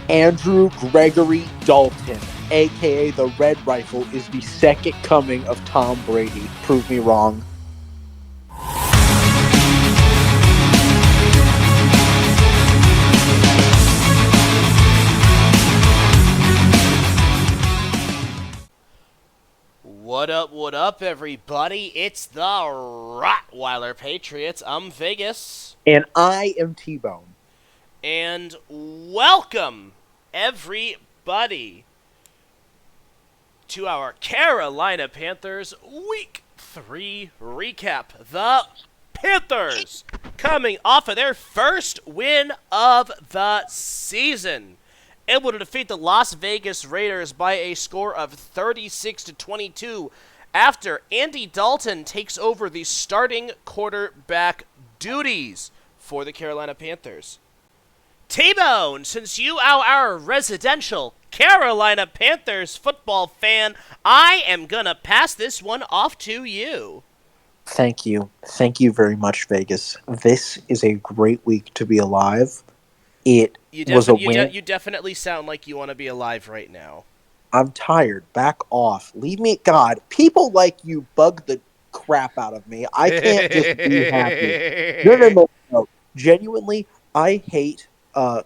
Andrew Gregory Dalton, aka the Red Rifle, is the second coming of Tom Brady. Prove me wrong. What up, everybody? It's the Rottweiler Patriots. I'm Vegas. And I am T Bone. And welcome, everybody, to our Carolina Panthers Week 3 recap. The Panthers coming off of their first win of the season, able to defeat the Las Vegas Raiders by a score of 36-22 after Andy Dalton takes over the starting quarterback duties for the Carolina Panthers. T-Bone, since you are our residential Carolina Panthers football fan, I am gonna pass this one off to you. Thank you. Thank you very much, Vegas. This is a great week to be alive. It You was a definitely win. you definitely sound like you want to be alive right now. I'm tired. Back off. Leave me. God, people like you bug the crap out of me. I can't just be happy. No, no, no, no. Genuinely, I hate. I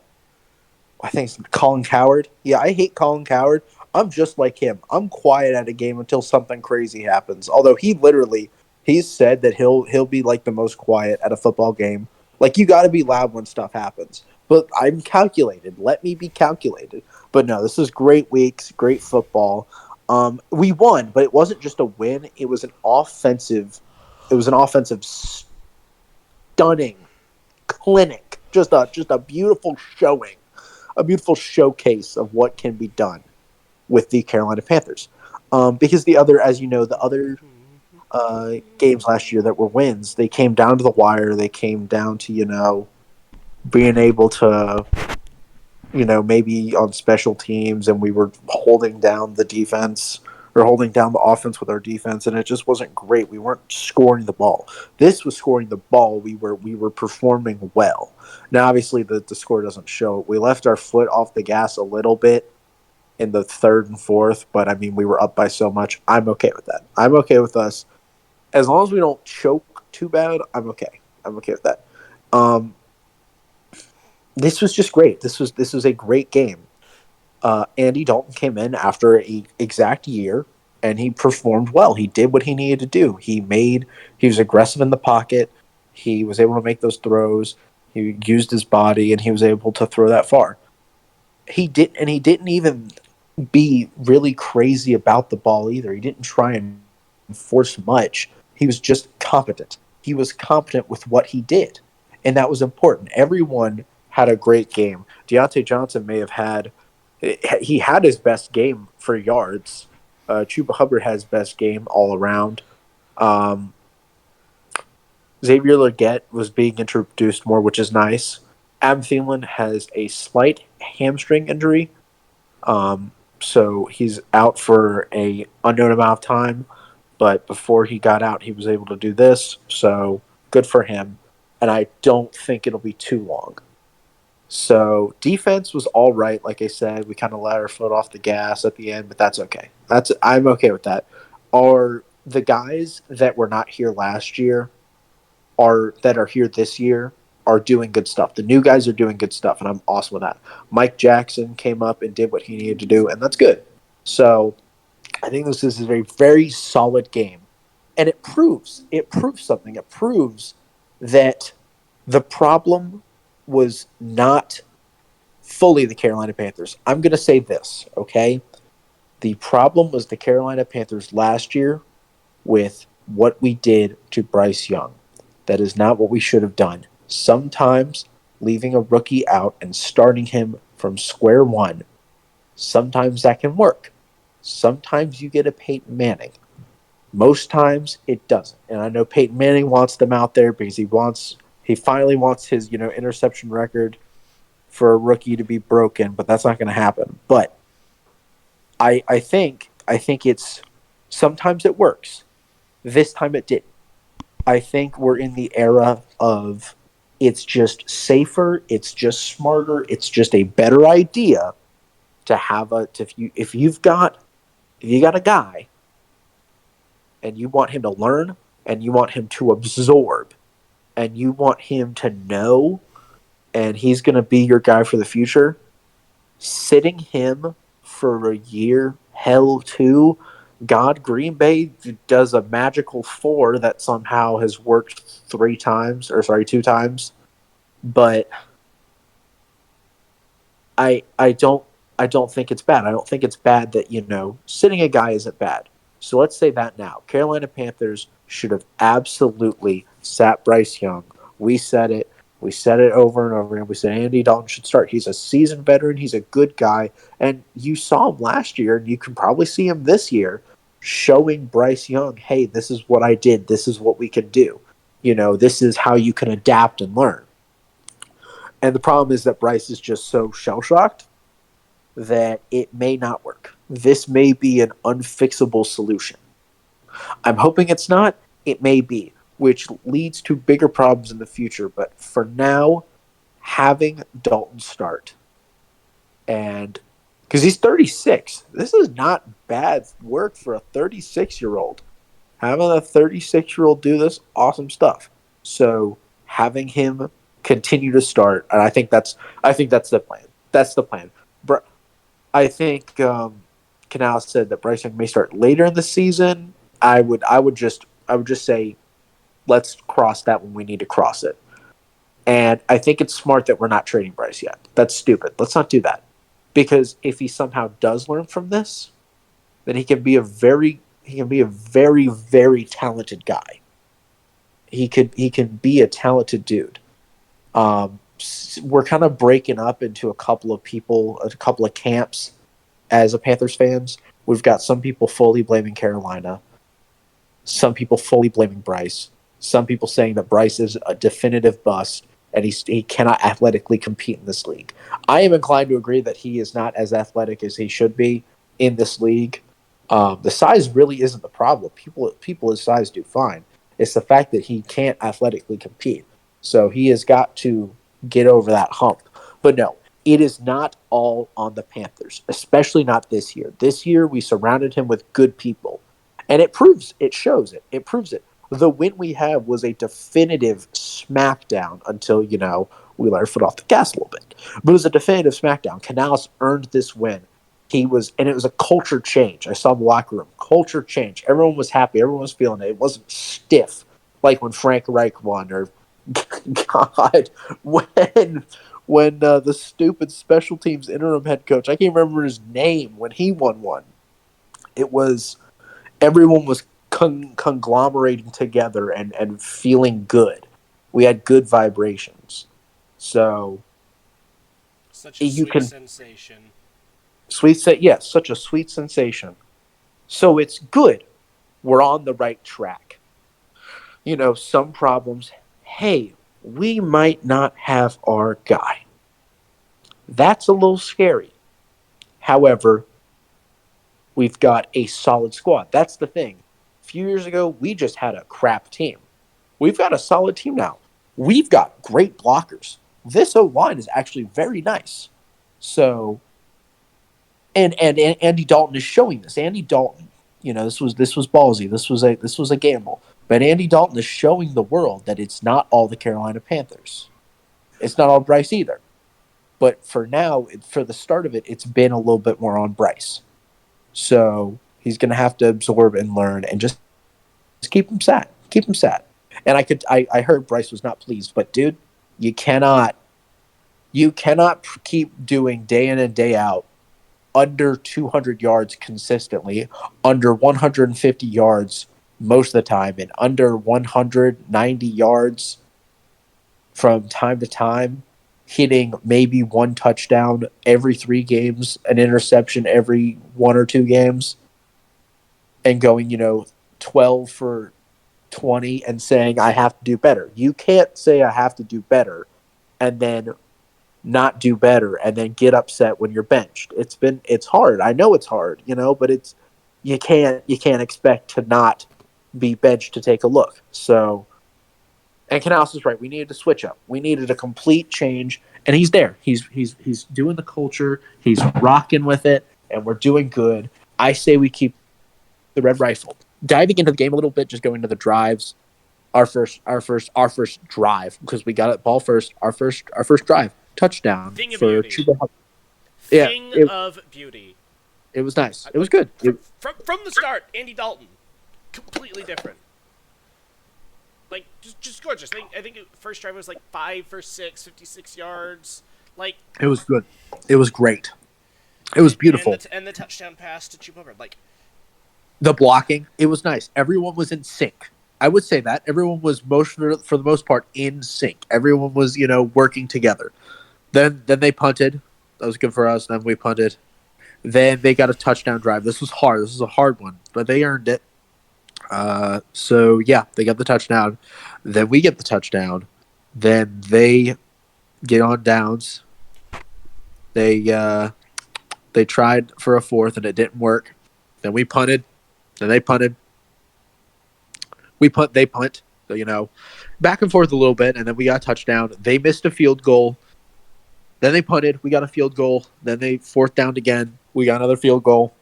think it's Colin Coward. Yeah, I hate Colin Coward. I'm just like him. I'm quiet at a game until something crazy happens. Although he's said that he'll be like the most quiet at a football game. Like you got to be loud when stuff happens. But I'm calculated. Let me be calculated. But no, this is great weeks, great football. We won, but it wasn't just a win. It was an offensive. It was an offensive stunning clinic. Just a beautiful showing, a beautiful showcase of what can be done with the Carolina Panthers. Because the other, as you know, the other games last year that were wins, they came down to the wire. They came down to being able to maybe on special teams, and we were holding down the defense or holding down the offense with our defense, and it just wasn't great. We weren't scoring the ball. This was scoring the ball. We were performing well. Now, obviously, the score doesn't show. We left our foot off the gas a little bit in the third and fourth, but I mean, we were up by so much. I'm okay with that. I'm okay with us as long as we don't choke too bad. I'm okay. I'm okay with that. Um, this was just great. This was a great game. Andy Dalton came in after an exact year, and he performed well. He did what he needed to do. He was aggressive in the pocket. He was able to make those throws. He used his body, and he was able to throw that far. He didn't even be really crazy about the ball either. He didn't try and force much. He was just competent. He was competent with what he did, and that was important. Everyone had a great game. Deontay Johnson may have had he had his best game for yards. Chuba Hubbard has best game all around. Um, Xavier Legette was being introduced more, which is nice. Adam Thielen has a slight hamstring injury, so he's out for a unknown amount of time. But before he got out, he was able to do this, so good for him. And I don't think it'll be too long. So defense was all right. Like I said, we kind of let our foot off the gas at the end, but that's okay. I'm okay with that. Are the guys that were not here last year are that are here this year are doing good stuff. The new guys are doing good stuff, and I'm awesome with that. Mike Jackson came up and did what he needed to do, and that's good. So I think this is a very, very solid game. And it proves something. It proves that the problem was not fully the Carolina Panthers. I'm going to say this, okay? The problem was the Carolina Panthers last year with what we did to Bryce Young. That is not what we should have done. Sometimes leaving a rookie out and starting him from square one, sometimes that can work. Sometimes you get a Peyton Manning. Most times it doesn't. And I know Peyton Manning wants them out there because he finally wants his, interception record for a rookie to be broken, but that's not going to happen. But I think it's sometimes it works. This time it didn't. I think we're in the era of It's just safer. It's just smarter. It's just a better idea to have if you got a guy and you want him to learn and you want him to absorb and you want him to know and he's going to be your guy for the future, sitting him for a year, hell, two. God, Green Bay does a magical four that somehow has worked two times. But I don't think it's bad. I don't think it's bad that sitting a guy isn't bad. So let's say that now. Carolina Panthers should have absolutely sat Bryce Young. We said it. We said it over and over again. We said Andy Dalton should start. He's a seasoned veteran. He's a good guy. And you saw him last year, and you can probably see him this year showing Bryce Young, hey, this is what I did. This is what we can do. This is how you can adapt and learn. And the problem is that Bryce is just so shell shocked that it may not work. This may be an unfixable solution. I'm hoping it's not. It may be, which leads to bigger problems in the future. But for now, having Dalton start, and because he's 36, this is not bad work for a 36-year-old. Having a 36-year-old do this, awesome stuff. So having him continue to start, and I think that's the plan. That's the plan. I think Canal said that Bryce Young may start later in the season. I would just say let's cross that when we need to cross it. And I think it's smart that we're not trading Bryce yet. That's stupid. Let's not do that. Because if he somehow does learn from this, then he can be a very, very talented guy. He can be a talented dude. We're kind of breaking up into a couple of camps as a Panthers fans. We've got some people fully blaming Carolina, some people fully blaming Bryce, some people saying that Bryce is a definitive bust and he cannot athletically compete in this league. I am inclined to agree that he is not as athletic as he should be in this league. The size really isn't the problem. People his size do fine. It's the fact that he can't athletically compete. So he has got to get over that hump. But no, it is not all on the Panthers, especially not this year. This year, we surrounded him with good people. And it shows it. It proves it. The win we have was a definitive smackdown until, we let our foot off the gas a little bit. But it was a definitive smackdown. Canales earned this win. And it was a culture change. I saw the locker room. Culture change. Everyone was happy. Everyone was feeling it. It wasn't stiff like when Frank Reich won or God, when the stupid special teams interim head coach, I can't remember his name, when he won one. It was everyone was conglomerating together and feeling good. We had good vibrations. So Such a you sweet can sensation. yes, such a sweet sensation. So it's good. We're on the right track. Some problems. Hey, we might not have our guy. That's a little scary. However, we've got a solid squad. That's the thing. A few years ago, we just had a crap team. We've got a solid team now. We've got great blockers. This O line is actually very nice. So, and Andy Dalton is showing this. Andy Dalton, this was ballsy. This was a gamble. But Andy Dalton is showing the world that it's not all the Carolina Panthers. It's not all Bryce either. But for now, for the start of it, it's been a little bit more on Bryce. So he's going to have to absorb and learn and just keep him sat. Keep him sat. And I heard Bryce was not pleased, but dude, you cannot keep doing day in and day out under 200 yards consistently, under 150 yards most of the time, and under 190 yards from time to time, hitting maybe one touchdown every 3 games, an interception every 1 or 2 games, and going, 12 for 20 and saying, I have to do better. You can't say I have to do better and then not do better and then get upset when you're benched. It's hard. I know it's hard, but you can't expect to not be benched to take a look. So And Canales is right. We needed to switch up. We needed a complete change, and he's there. He's doing the culture. He's rocking with it, and we're doing good. I say we keep the red rifle. Diving into the game a little bit, just going to the drives. Our first drive because we got it ball first. Our first drive touchdown Thing of for beauty. Chuba Hubbard. Yeah, Thing of beauty. it was nice. It was Like good. from the start, Andy Dalton, completely different. Like just gorgeous. I think first drive was like 5 for 6, 56 yards. Like It was good. It was great. It was and beautiful. the touchdown pass to Chuba Hubbard. Like The blocking, it was nice. Everyone was in sync. I would say that everyone was most for the most part in sync. Everyone was working together. Then they punted. That was good for us. Then we punted. Then they got a touchdown drive. This was hard. This was a hard one, but they earned it. So yeah, they got the touchdown. Then we get the touchdown. Then they get on downs. They tried for a fourth and it didn't work. Then we punted. Then they punted. We punt. They punt. So, back and forth a little bit, and then we got a touchdown. They missed a field goal. Then they punted. We got a field goal. Then they fourth down again. We got another field goal.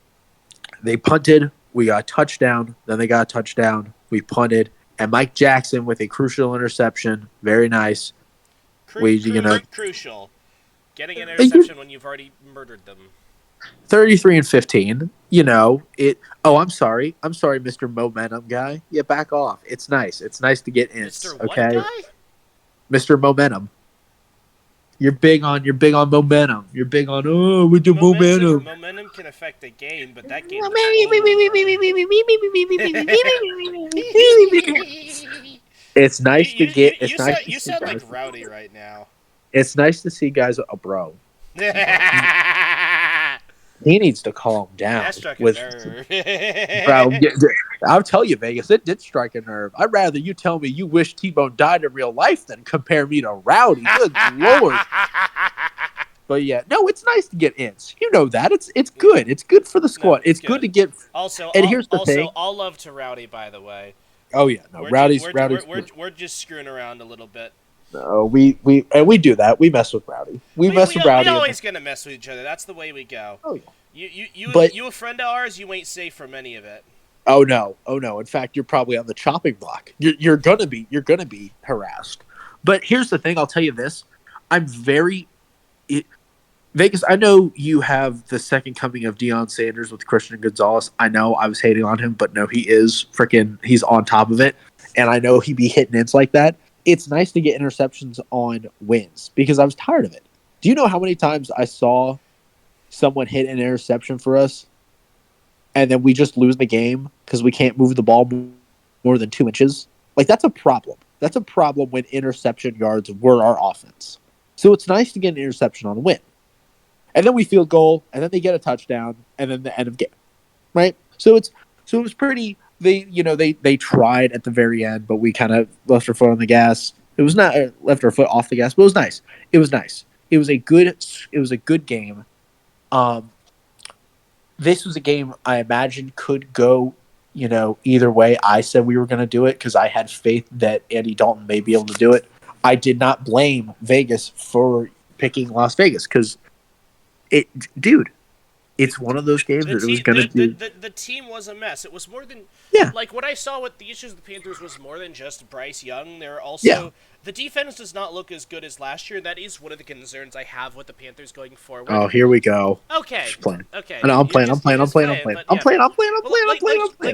They punted. We got a touchdown. Then they got a touchdown. We punted. And Mike Jackson with a crucial interception. Very nice. crucial. Getting an interception when you've already murdered them. 33-15. It. Oh, I'm sorry. I'm sorry, Mr. Momentum guy. Yeah, back off. It's nice. It's nice to get in. Mr. What Okay, guy? Mr. Momentum. You're big on momentum. You're big on we do momentum. Momentum can affect the game, but that game is It's nice to get. It's nice to you see sound like guys. Rowdy right now. It's nice to see guys. Oh, bro, he needs to calm down. That struck a With nerve. bro, I'll tell you, Vegas, it did strike a nerve. I'd rather you tell me you wish T-Bone died in real life than compare me to Rowdy. Good lord. But yeah, no, it's nice to get ins. You know that it's good. It's good for the squad. No, it's good to get. Also, And here's the thing. all love to Rowdy, by the way. Oh yeah, no, Rowdy's. We're just screwing around a little bit. No, we do that. We mess with Rowdy. We mess with Rowdy. We always gonna mess with each other. That's the way we go. Oh yeah. You a friend of ours? You ain't safe from any of it. Oh no. In fact, you're probably on the chopping block. You're gonna be harassed. But here's the thing. I'll tell you this. I'm very. Vegas, I know you have the second coming of Deion Sanders with Christian Gonzalez. I know I was hating on him, but no, he's on top of it. And I know he be hitting ins like that. It's nice to get interceptions on wins because I was tired of it. Do you know how many times I saw someone hit an interception for us and then we just lose the game because we can't move the ball more than 2 inches? Like, that's a problem. That's a problem when interception yards were our offense. So it's nice to get an interception on a win. And then we field goal, and then they get a touchdown, and then the end of game, right? So it was pretty. They tried at the very end, but we kind of left our foot on the gas. It was not left our foot off the gas, but it was nice. It was nice. It was a good game. This was a game I imagine could go either way. I said we were going to do it because I had faith that Andy Dalton may be able to do it. I did not blame Vegas for picking Las Vegas because. It's one of those games that it was going to do. The team was a mess. It was more than like what I saw with the issues of the Panthers was more than just Bryce Young. There are also the defense does not look as good as last year. That is one of the concerns I have with the Panthers going forward. Oh, here we go. Okay. Okay. No, I'm playing. I'm playing. Like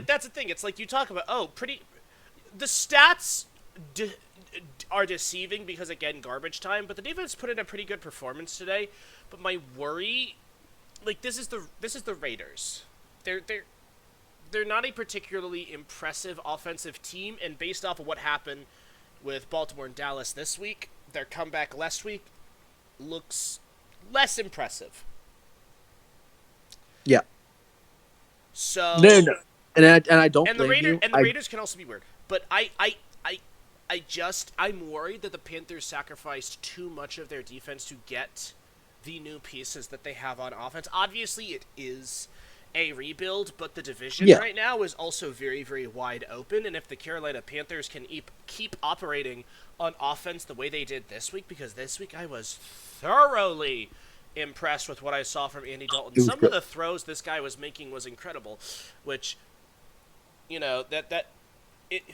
that's the thing. It's like you talk about the stats are deceiving because again garbage time, but the defense put in a pretty good performance today. But my worry, like this is the Raiders. They're not a particularly impressive offensive team, and based off of what happened with Baltimore and Dallas this week, their comeback last week looks less impressive. Yeah. So no, and I don't. And the Raiders can also be weird, but I'm worried that the Panthers sacrificed too much of their defense to get the new pieces that they have on offense. Obviously, it is a rebuild, but the division Yeah, right now is also very, very wide open. And if the Carolina Panthers can keep operating on offense the way they did this week, because this week I was thoroughly impressed with what I saw from Andy Dalton. it was Some of good. the throws this guy was making was incredible, which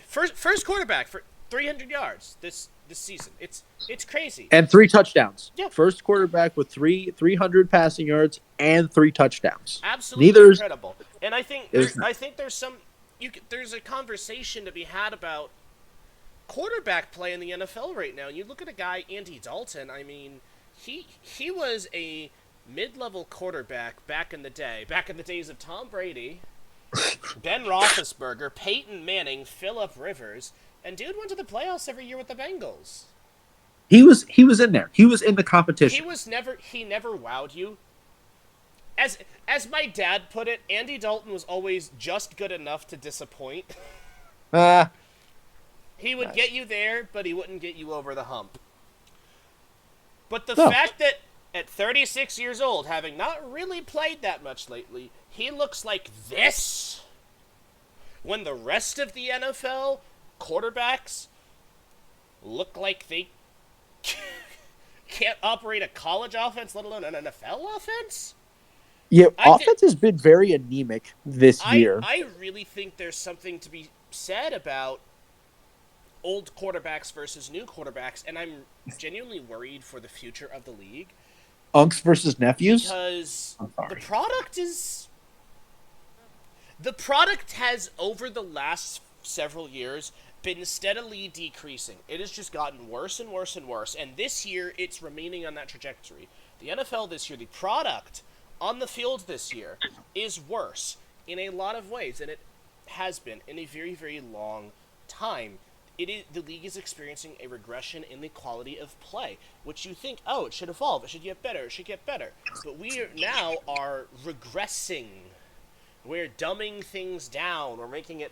first quarterback for 300 yards this season. It's crazy. And 3 touchdowns. Yeah, First quarterback with 300 passing yards and 3 touchdowns. absolutely Neither is incredible. And I think there's there's a conversation to be had about quarterback play in the NFL right now. You look at a guy Andy Dalton. I mean, he was a mid-level quarterback back in the day, back in the days of Tom Brady, Ben Roethlisberger, Peyton Manning, Phillip Rivers, and dude went to the playoffs every year with the Bengals. he was in there. He was in the competition. He never wowed you. As my dad put it, Andy Dalton was always just good enough to disappoint. Ah, He would nice. get you there, but he wouldn't get you over the hump. But the No, fact that at 36 years old, having not really played that much lately, he looks like this when the rest of the NFL quarterbacks look like they can't operate a college offense, let alone an NFL offense. yeah, I th- offense has been very anemic this year. I really think there's something to be said about old quarterbacks versus new quarterbacks, and I'm genuinely worried for the future of the league Unks versus nephews. because I'm the sorry. product is the product has over the last several years been steadily decreasing. It has just gotten worse and worse and worse, and this year it's remaining on that trajectory. The NFL this year, the product on the field this year is worse in a lot of ways than it has been in a very, very long time. The league is experiencing a regression in the quality of play, which you think, oh, it should evolve, it should get better, it should get better. But now are regressing. We're dumbing things down. We're making it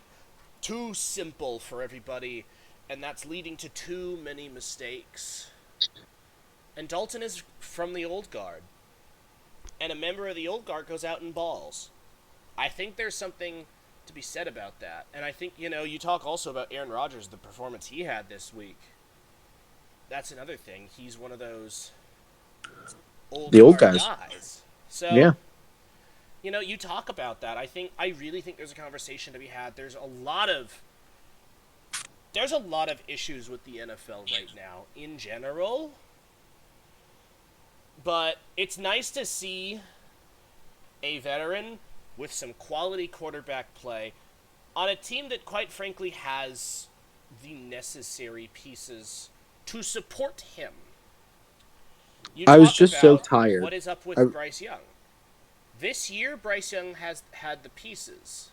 too simple for everybody, and that's leading to too many mistakes. And Dalton is from the old guard, and a member of the old guard goes out and balls. I think there's something to be said about that. And I think, you talk also about Aaron Rodgers, the performance he had this week. That's another thing. He's one of those old The old guard guys. guys. So, Yeah, you talk about that. I really think there's a conversation to be had. There's a lot of issues with the NFL right now in general. But it's nice to see a veteran with some quality quarterback play on a team that, quite frankly, has the necessary pieces to support him. You I was talk just so about tired. what is up I, with Bryce Young. This year, Bryce Young has had the pieces.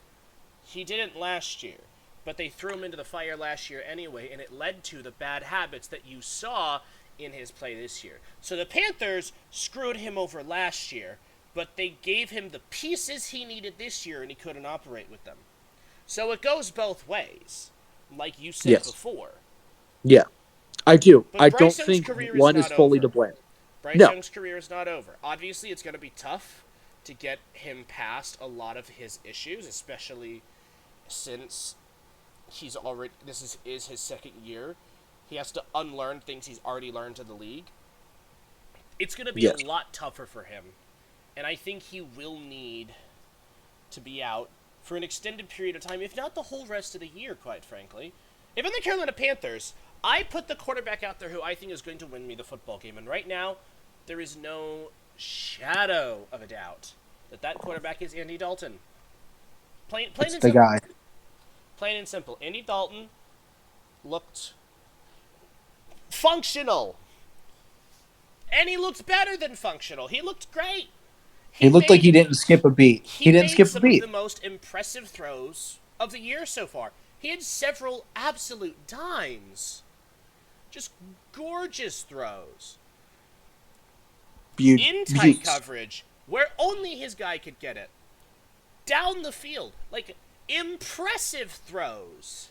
He didn't last year, but they threw him into the fire last year anyway, and it led to the bad habits that you saw in his play this year. So the Panthers screwed him over last year, but they gave him the pieces he needed this year, and he couldn't operate with them. So it goes both ways, like you said yes, before. yeah, I do. But I Bryce don't Young's think career is one is not fully to over. blame. Bryce No, Young's career is not over. Obviously, it's going to be tough to get him past a lot of his issues, especially since is his second year. He has to unlearn things he's already learned in the league. It's going to be a yes, lot tougher for him. And I think he will need to be out for an extended period of time, if not the whole rest of the year, quite frankly. If I'm the Carolina Panthers, I put the quarterback out there who I think is going to win me the football game. And right now, there is no shadow of a doubt that quarterback is Andy Dalton. Plain it's and the simple. guy. Plain and simple. Andy Dalton looked functional. And he looked better than functional. He looked great. He He looked like he made didn't skip a beat. he He didn't made skip a some of beat. the most impressive throws of the year so far. He had several absolute dimes. Just gorgeous throws. In tight Beauts. coverage, where only his guy could get it. Down the field. Like, impressive throws.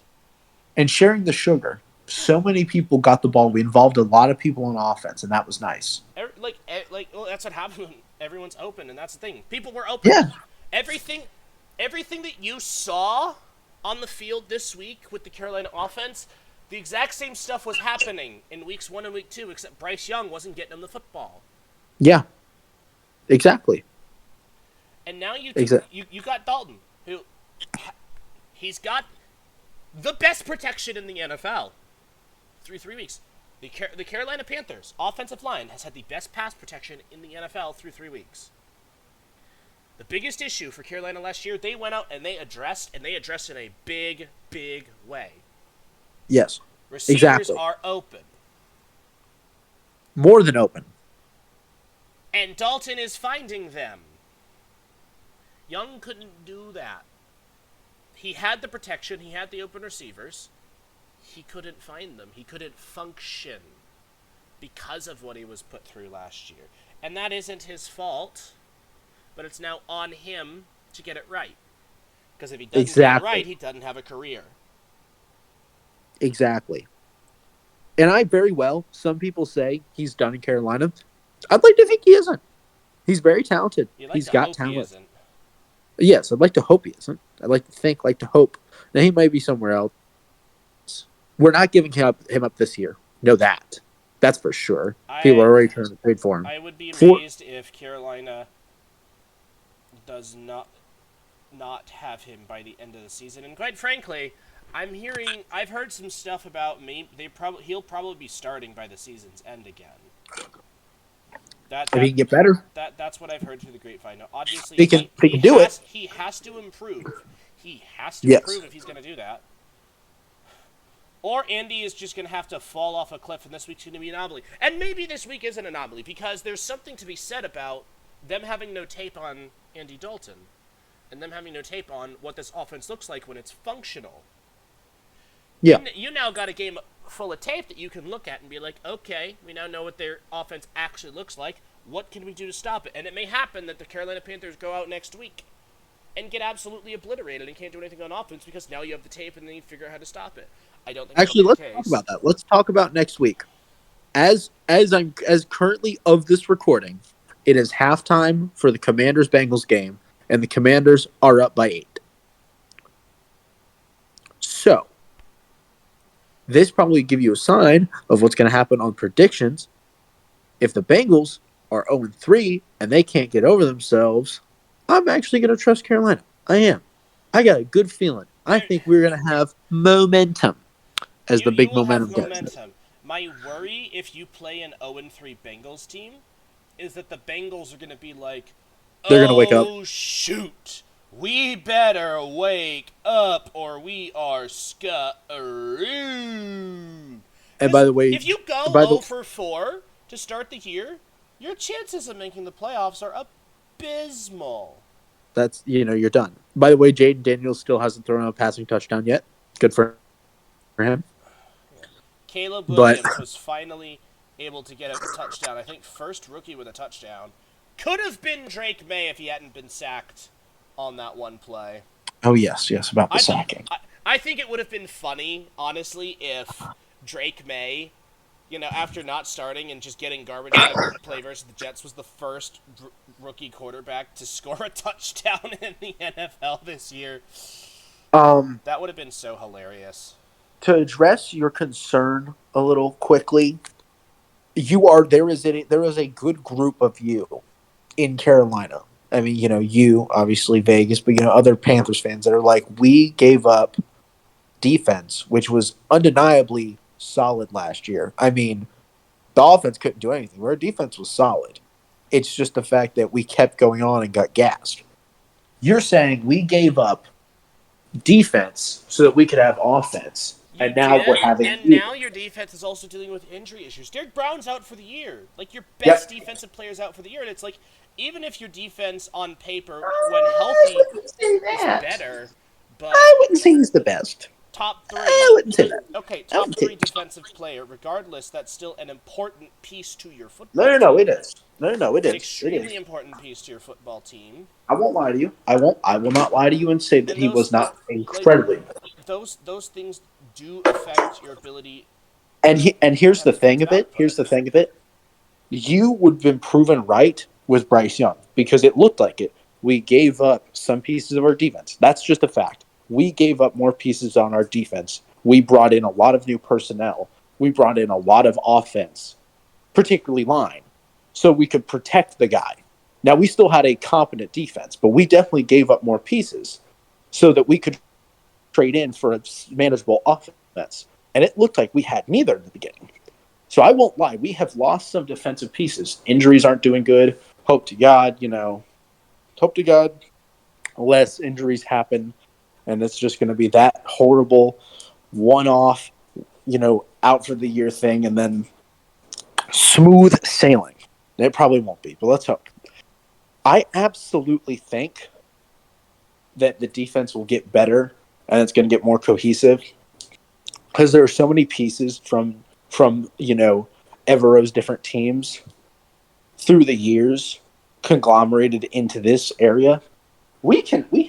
And sharing the sugar. So many people got the ball. We involved a lot of people on offense, and that was nice. Well, that's what happens when everyone's open, and that's the thing. People were open. Yeah, Everything, everything that you saw on the field this week with the Carolina offense, the exact same stuff was happening in weeks 1 and week 2, except Bryce Young wasn't getting them the football. Yeah, exactly. And now Exactly. you got Dalton, who he's got the best protection in the NFL through 3 weeks. The Carolina Panthers offensive line has had the best pass protection in the NFL through 3 weeks. The biggest issue for Carolina last year, they went out and they addressed in a big, big way. Yes, Receivers exactly. are open. More than open. And Dalton is finding them. Young couldn't do that. He had the protection, he had the open receivers. He couldn't find them. He couldn't function because of what he was put through last year. And that isn't his fault, but it's now on him to get it right. Because if he doesn't get it right, he doesn't have a career. Exactly. And some people say he's done in Carolina. I'd like to think he isn't. He's very talented. You like He's to got hope he talent. isn't. Yes, I'd like to hope he isn't. I'd like to think, like to hope. Now he might be somewhere else. We're not giving him up this year. Know that. That's for sure. People are already trying to trade for him. I would be amazed if Carolina does not have him by the end of the season. And quite frankly, I've heard some stuff about he'll probably be starting by the season's end again. If he can get better, that's what I've heard through the grapevine. Now, obviously, they can do it. He has to improve. He has to Yes. improve if he's going to do that. Or Andy is just going to have to fall off a cliff, and this week's going to be an anomaly. And maybe this week is an anomaly, because there's something to be said about them having no tape on Andy Dalton, and them having no tape on what this offense looks like when it's functional. Yeah. You now got a game full of tape that you can look at and be like, okay, we now know what their offense actually looks like. What can we do to stop it? And it may happen that the Carolina Panthers go out next week and get absolutely obliterated and can't do anything on offense because now you have the tape and then you figure out how to stop it. I don't think Actually, let's talk about that. Let's talk about next week. As currently of this recording, it is halftime for the Commanders Bengals game, and the Commanders are up by 8. So, this probably give you a sign of what's going to happen on predictions. If the Bengals are 0-3 and they can't get over themselves, I'm actually going to trust Carolina. I am. I got a good feeling. I think we're going to have momentum, as the big momentum gets. My worry if you play an 0-3 Bengals team is that the Bengals are going to be like, they're going to wake up. Oh, shoot. We better wake up or we are screwed. And by the way, if you go 0-4 to start the year, your chances of making the playoffs are abysmal. That's, you're done. By the way, Jaden Daniels still hasn't thrown a passing touchdown yet. Good for him. Yeah. Caleb Williams was finally able to get a touchdown. I think first rookie with a touchdown. Could have been Drake May if he hadn't been sacked on that one play. Oh, yes, about the sacking. I think it would have been funny, honestly, if Drake May, after not starting and just getting garbage time play versus the Jets, was the first rookie quarterback to score a touchdown in the NFL this year. That would have been so hilarious. To address your concern a little quickly, there is a good group of you in Carolina. I mean, you, obviously Vegas, but, other Panthers fans that are like, we gave up defense, which was undeniably solid last year. I mean, the offense couldn't do anything. Our defense was solid. It's just the fact that we kept going on and got gassed. You're saying we gave up defense so that we could have offense. Now your defense is also dealing with injury issues. Derek Brown's out for the year. Like, your best defensive player's out for the year. And it's like, even if your defense on paper, when healthy, is better, but I wouldn't say he's the best. Top 3. I wouldn't say that. Okay, top 3 defensive player. Regardless, that's still an important piece to your football team. No, it is. No, it is. An extremely important piece to your football team. I won't lie to you. I will not lie to you and say that he was not incredibly. Those things do affect your ability. And here's the thing of it. Here's the thing of it. You would have been proven right with Bryce Young because it looked like it. we gave up some pieces of our defense. That's just a fact. We gave up more pieces on our defense. We brought in a lot of new personnel. We brought in a lot of offense, particularly line, so we could protect the guy. Now, we still had a competent defense, but we definitely gave up more pieces so that we could trade in for a manageable offense. And it looked like we had neither in the beginning. So I won't lie, we have lost some defensive pieces. Injuries aren't doing good. Hope to God, hope to God less injuries happen. And it's just going to be that horrible one off, out for the year thing and then smooth sailing. It probably won't be, but let's hope. I absolutely think that the defense will get better and it's going to get more cohesive because there are so many pieces from Evero's different teams through the years conglomerated into this area. We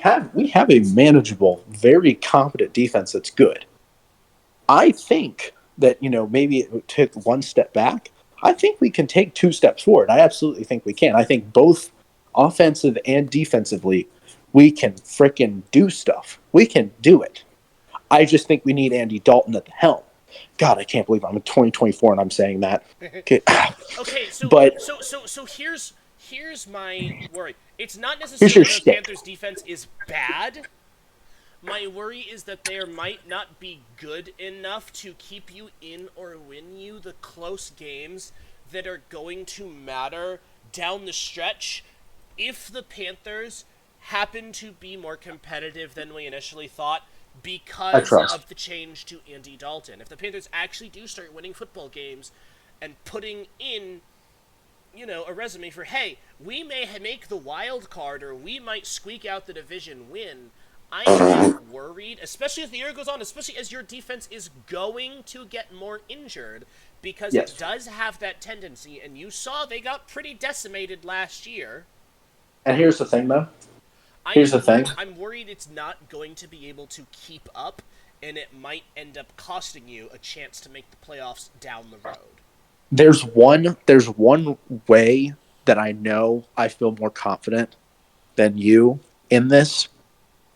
have a manageable, very competent defense that's good. I think that maybe it took one step back. I think we can take two steps forward. I absolutely think we can. I think both offensive and defensively, we can frickin' do stuff. We can do it. I just think we need Andy Dalton at the helm. God, I can't believe I'm in 2024 and I'm saying that. Okay. Okay, so But so so so here's my worry. It's not here's your necessarily that the shtick. Panthers defense is bad. My worry is that there might not be good enough to keep you in or win you the close games that are going to matter down the stretch if the Panthers happen to be more competitive than we initially thought I because trust. of the change to Andy Dalton. If the Panthers actually do start winning football games and putting in a resume for, hey, we may make the wild card or we might squeak out the division win. I am worried, especially as the year goes on, especially as your defense is going to get more injured because it Yes. does have that tendency. And you saw they got pretty decimated last year. And here's the thing, though. I Here's the am thing. I'm worried it's not going to be able to keep up, and it might end up costing you a chance to make the playoffs down the road. There's one way that I know I feel more confident than you in this,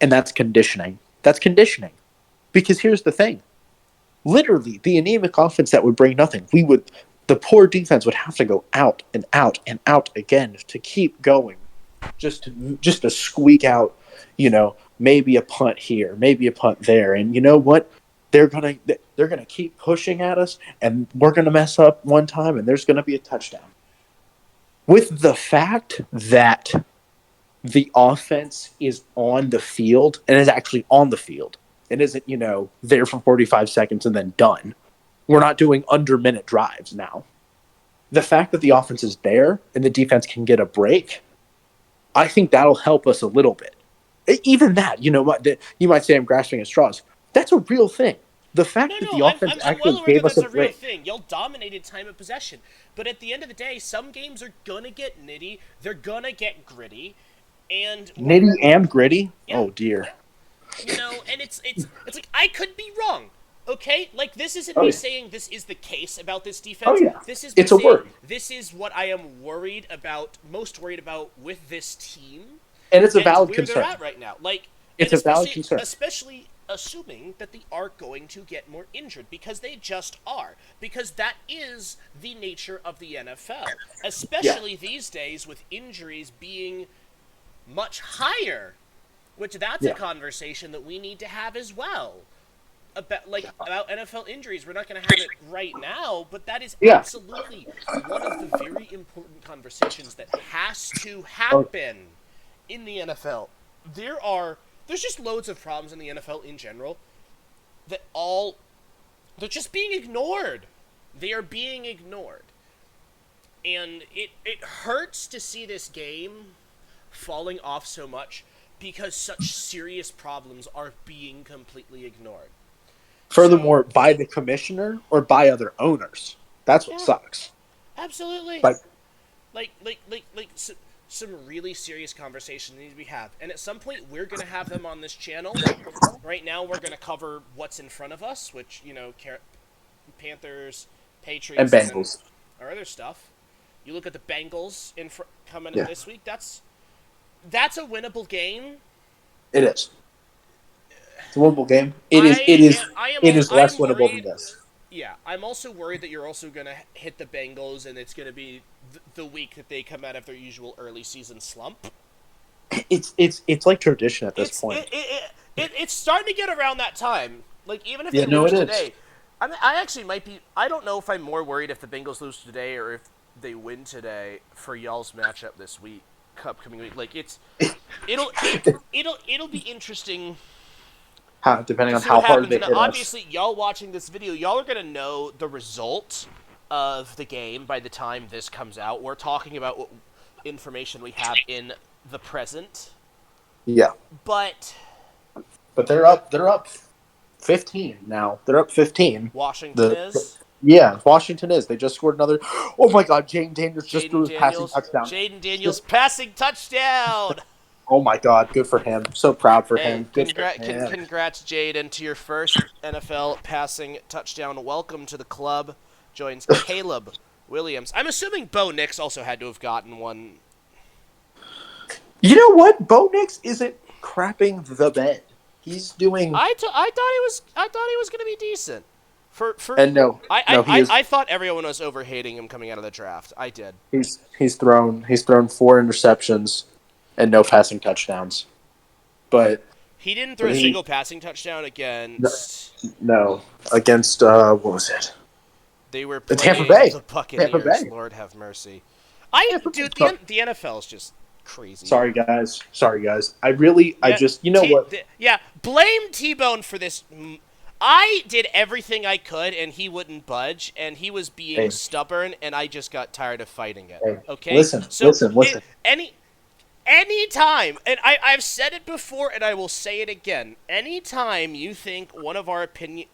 and that's conditioning. That's conditioning. Because here's the thing. Literally, the anemic offense that would bring nothing. The poor defense would have to go out and out and out again to keep going. Just to squeak out, maybe a punt here, maybe a punt there. And you know what? They're gonna keep pushing at us, and we're gonna mess up one time, and there's gonna be a touchdown. With the fact that the offense is on the field and is actually on the field and isn't, there for 45 seconds and then done. We're not doing under minute drives now. The fact that the offense is there and the defense can get a break, I think that'll help us a little bit. Even that, you might say I'm grasping at straws. That's a real thing. The No, fact that no, the offense I'm well actually aware gave that us a that's a real break. thing. Y'all dominated time of possession. But at the end of the day, some games are gonna get nitty, they're gonna get gritty, and Nitty and gritty. yeah, Oh dear. and it's like I could be wrong. Okay? Like this isn't Oh me yeah. saying this is the case about this Oh defense. yeah. This is me It's a saying word, this is what I am worried about, most worried about with this team and it's a and valid where they're concern. at right now. Like, and It's a valid concern. especially assuming that they are going to get more injured because they just are. Because that is the nature of the NFL. Yeah. Especially these days with injuries being much higher, which that's a Yeah. conversation that we need to have as well. About NFL injuries. We're not going to have it right now, but that is Yeah. absolutely one of the very important conversations that has to Oh, happen in the NFL. There's just loads of problems in the NFL in general that they're just being ignored. They are being ignored. And it hurts to see this game falling off so much because such serious problems are being completely ignored. So, furthermore, by the commissioner or by other owners. That's what yeah, sucks. absolutely. Like, Some really serious conversations need to be had. And at some point, we're going to have them on this channel. Right now, we're going to cover what's in front of us, which, Panthers, and Patriots, and then Bengals. our other stuff. You look at the Bengals coming Yeah. this week. That's that's a winnable game. It is. It's a winnable game. It is. It I is. am I am It all, is I less am winnable than worried. this. Yeah, I'm also worried that you're also gonna hit the Bengals, and it's gonna be the week that they come out of their usual early season slump. It's like tradition at this It's point. it's starting to get around that time. Like even if Yeah, they no, lose it is. today, I actually might be. I don't know if I'm more worried if the Bengals lose today or if they win today for y'all's matchup this week, upcoming week. Like it'll it, it'll be interesting How, depending to on see what how hard happens. they And hit us. obviously, y'all watching this video, y'all are gonna know the result of the game by the time this comes out. We're talking about what information we have in the present, Yeah, but but they're up. They're up 15 now. They're up 15. Washington The is. Yeah, Washington is. They just scored another. Oh my God, Jaden Daniels just threw his passing touchdown. Jaden Daniels Just passing touchdown. oh my God, good for him. So proud for Hey, him. Good for him. congrats, Jaden, to your first NFL passing touchdown. Welcome to the club. Joins Caleb Williams. I'm assuming Bo Nix also had to have gotten one. You know what? Bo Nix isn't crapping the bed. He's doing. I thought he was going to be decent. For And no, no, he is. I thought everyone was overhating him coming out of the draft. I did. He's thrown 4 interceptions and no passing touchdowns. But He didn't throw but a he single passing touchdown no, against. no against what was it? They were The Tampa playing Bay. the Tampa Buccaneers. Bay. Lord have mercy. Tampa Bay. Dude, the NFL is just crazy. Sorry guys. Sorry guys. I Yeah, just you know what? yeah. Blame T-Bone for this. I did everything I could, and he wouldn't budge, and he was being Hey, stubborn, and I just got tired of fighting it. hey, Okay, listen, so listen, listen. any time, and I've said it before, and I will say it again. Anytime you think one of our opinion,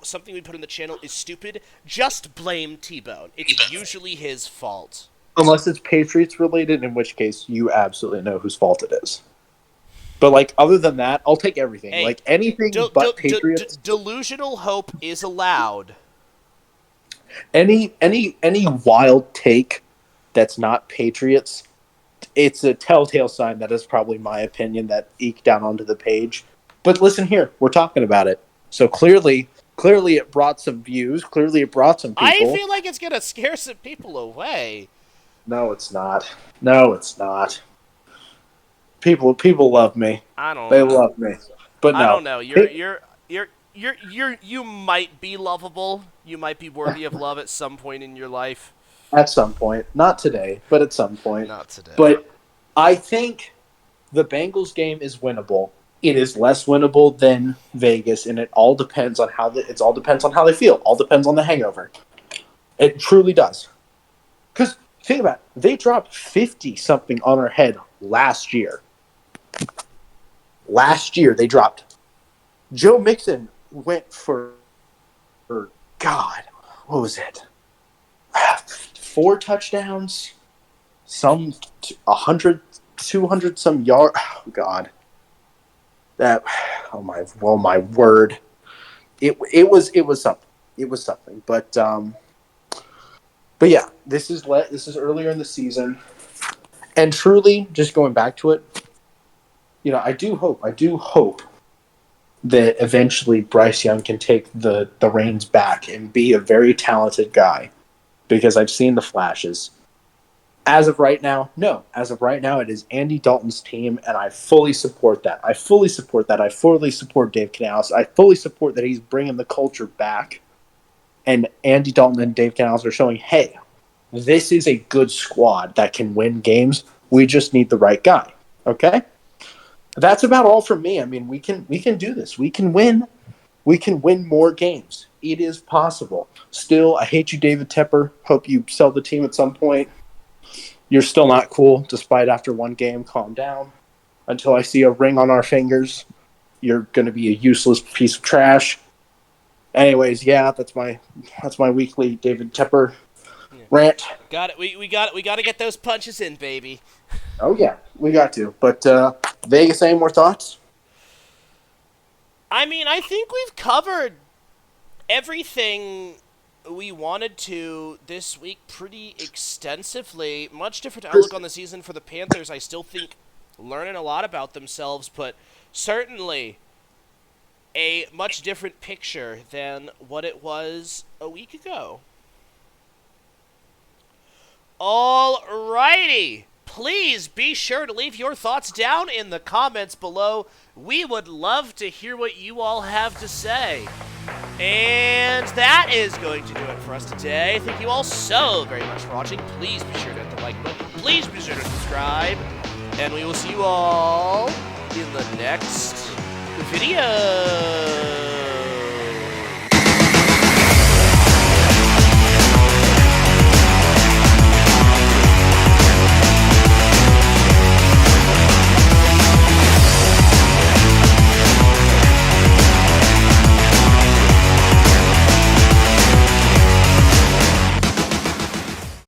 something we put in the channel is stupid, just blame T-Bone. It's usually his fault. Unless it's Patriots related, in which case you absolutely know whose fault it is. But like other than that, I'll take everything. Hey, Like anything but Patriots. delusional hope is allowed. Any wild take that's not Patriots, it's a telltale sign that is probably my opinion that eked down onto the page. But listen here, we're talking about it. So clearly it brought some views. Clearly it brought some I people. feel like it's gonna scare some people away. No, it's not. No, it's not. People love me. I don't They know. love me. But I no. don't know. You might be lovable. You might be worthy of love at some point in your life. At some point. Not today, but at some point. Not today. But I think the Bengals game is winnable. It is less winnable than Vegas, and it all depends on how they feel. All depends on the hangover. It truly does. Because think about it, they dropped 50 something on our head last year. Last year they dropped. Joe Mixon went for God, what was it? 4 touchdowns, some 100, 200 some yard. Oh God, that. Oh my word! It was something. It was something. But yeah, this is earlier in the season, and truly, just going back to it, I do hope that eventually Bryce Young can take the reins back and be a very talented guy, because I've seen the flashes. As of right now, no. As of right now, it is Andy Dalton's team, and I fully support that. I fully support that. I fully support Dave Canales. I fully support that he's bringing the culture back, and Andy Dalton and Dave Canales are showing, hey, this is a good squad that can win games. We just need the right guy. Okay? That's about all from me. I mean, we can do this. We can win. We can win more games. It is possible. Still, I hate you, David Tepper. Hope you sell the team at some point. You're still not cool, despite after one game. Calm down. Until I see a ring on our fingers, you're going to be a useless piece of trash. Anyways, yeah, that's my weekly David Tepper rant. Got it. We got it. We got to get those punches in, baby. Oh yeah, we got to. But Vegas, any more thoughts? I mean, I think we've covered everything we wanted to this week pretty extensively. Much different outlook on the season for the Panthers. I still think learning a lot about themselves, but certainly a much different picture than what it was a week ago. Alrighty. Please be sure to leave your thoughts down in the comments below. We would love to hear what you all have to say. And that is going to do it for us today. Thank you all so very much for watching. Please be sure to hit the like button. Please be sure to subscribe. And we will see you all in the next video.